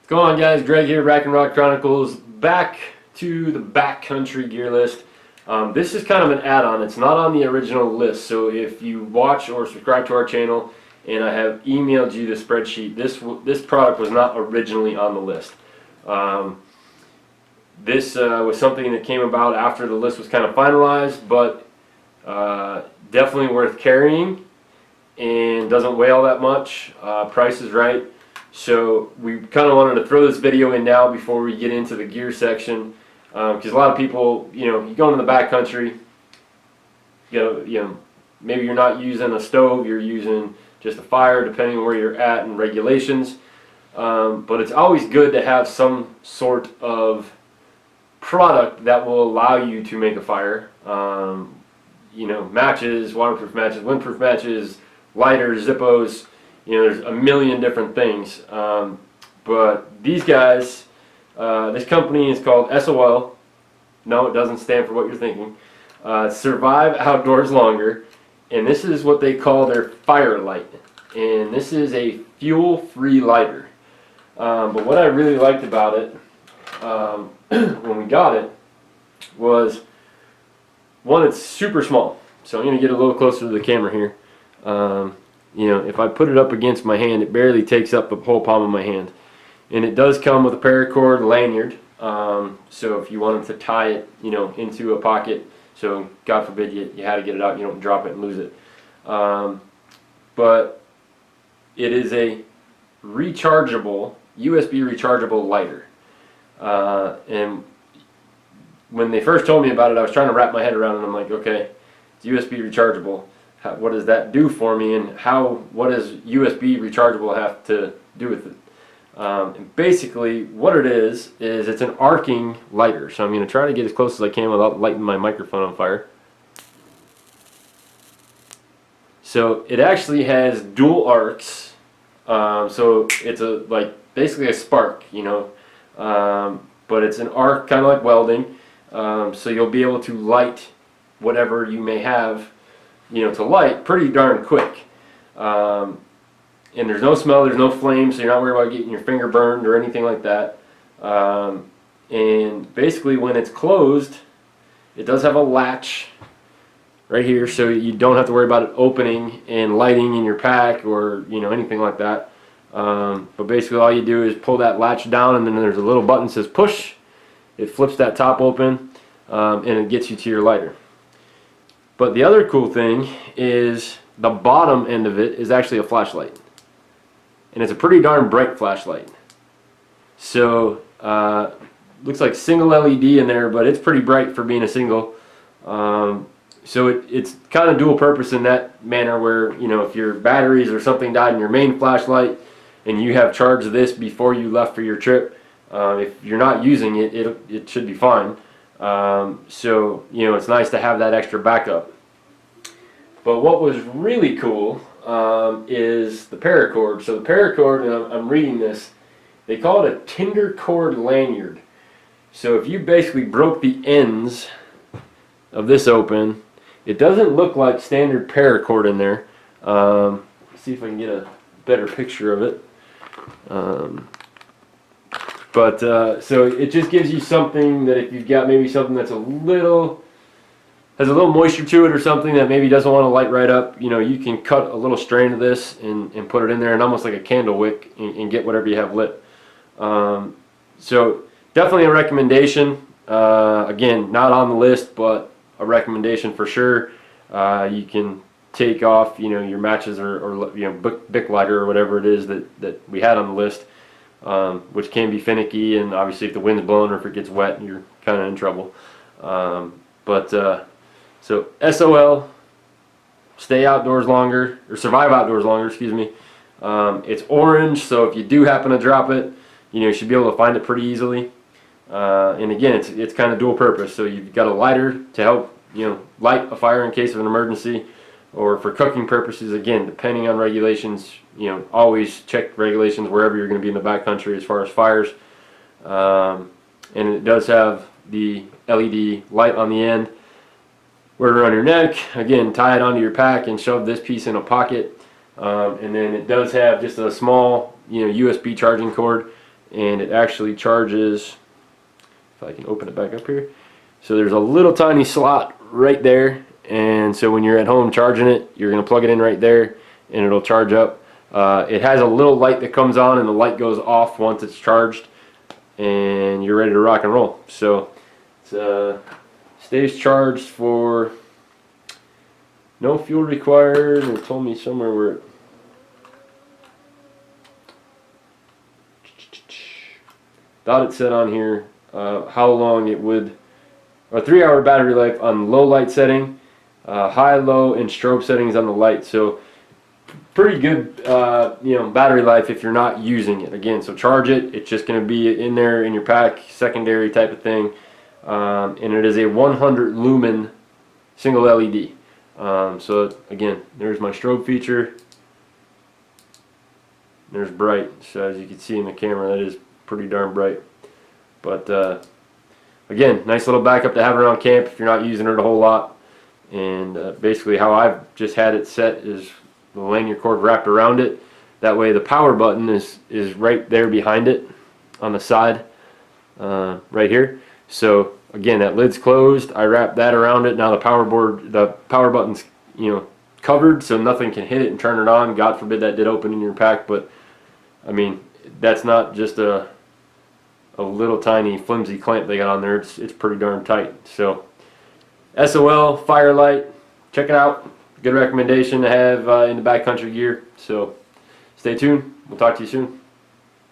What's going on, guys? Greg here, Rack and Rock Chronicles, back to the backcountry gear list. This is kind of an add-on. It's not on the original list, so if you watch or subscribe to our channel and I have emailed you the spreadsheet, this product was not originally on the list. This was something that came about after the list was kind of finalized, but definitely worth carrying and doesn't weigh all that much. Price is right. So we kind of wanted to throw this video in now before we get into the gear section, because a lot of people, you go into the backcountry, maybe you're not using a stove, you're using just a fire, depending on where you're at and regulations. But it's always good to have some sort of product that will allow you to make a fire. Matches, waterproof matches, windproof matches, lighters, Zippos. There's a million different things, but these guys, this company is called SOL. No, it doesn't stand for what you're thinking. Survive Outdoors Longer, and this is what they call their Fire Lite, and this is a fuel-free lighter. But what I really liked about it when we got it was, one, it's super small. So I'm going to get a little closer to the camera here. If I put it up against my hand, it barely takes up the whole palm of my hand. And it does come with a paracord lanyard. So if you wanted to tie it, into a pocket, so God forbid you had to get it out, you don't drop it and lose it. But it is a rechargeable, USB rechargeable lighter. And when they first told me about it, I was trying to wrap my head around it, and I'm like, okay, it's USB rechargeable. What does that do for me, and what does USB rechargeable have to do with it? And basically what it is it's an arcing lighter. So I'm going to try to get as close as I can without lighting my microphone on fire. So it actually has dual arcs, so it's basically a spark, but it's an arc, kind of like welding, so you'll be able to light whatever you may have to light pretty darn quick. And there's no smell, there's no flame, so you're not worried about getting your finger burned or anything like that. And basically when it's closed, it does have a latch right here, so you don't have to worry about it opening and lighting in your pack or anything like that. But basically all you do is pull that latch down, and then there's a little button that says push. It flips that top open, and it gets you to your lighter. But the other cool thing is the bottom end of it is actually a flashlight. And it's a pretty darn bright flashlight. So, looks like single LED in there, but it's pretty bright for being a single. So it's kind of dual purpose in that manner where, if your batteries or something died in your main flashlight and you have charged this before you left for your trip, if you're not using it, it should be fine. So it's nice to have that extra backup. But what was really cool is the paracord. So the paracord, and I'm reading this, they call it a tinder cord lanyard. So if you basically broke the ends of this open, it doesn't look like standard paracord in there. Let's see if I can get a better picture of it. So it just gives you something that if you've got maybe something that's has a little moisture to it or something that maybe doesn't want to light right up, you can cut a little strand of this and put it in there, and almost like a candle wick, and get whatever you have lit. So definitely a recommendation. Again, not on the list, but a recommendation for sure. You can take off your matches or Bic lighter or whatever it is that we had on the list. Which can be finicky, and obviously if the wind's blowing or if it gets wet, you're kind of in trouble. So SOL, stay outdoors longer, or survive outdoors longer, excuse me. It's orange, so if you do happen to drop it, you should be able to find it pretty easily. And again, it's kind of dual purpose. So you've got a lighter to help light a fire in case of an emergency, or for cooking purposes. Again, depending on regulations, always check regulations wherever you're going to be in the backcountry as far as fires. And it does have the LED light on the end. Wear it around your neck. Again, tie it onto your pack and shove this piece in a pocket. And then it does have just a small, USB charging cord. and it actually charges, if I can open it back up here. So there's a little tiny slot right there, and so when you're at home charging it, you're going to plug it in right there and it'll charge up. It has a little light that comes on and the light goes off once it's charged, and you're ready to rock and roll. So it stays charged for no fuel required. It told me somewhere where it, thought it said on here how long it would, a 3-hour battery life on low light setting, high, low, and strobe settings on the light. So pretty good, you know, battery life if you're not using it. Again, so charge it. It's just going to be in there in your pack, secondary type of thing, and it is a 100 lumen single LED. So again, there's my strobe feature. There's bright. So as you can see in the camera, that is pretty darn bright. But again, nice little backup to have around camp if you're not using it a whole lot. And basically how I've just had it set is the lanyard cord wrapped around it. That way the power button is right there behind it on the side, right here. So again, that lid's closed. I wrapped that around it. Now the power button's, you know, covered, so nothing can hit it and turn it on. God forbid that did open in your pack, but I mean, that's not just a little tiny flimsy clamp they got on there. It's pretty darn tight. So SOL Fire Lite, check it out. Good recommendation to have in the backcountry gear. So stay tuned. We'll talk to you soon.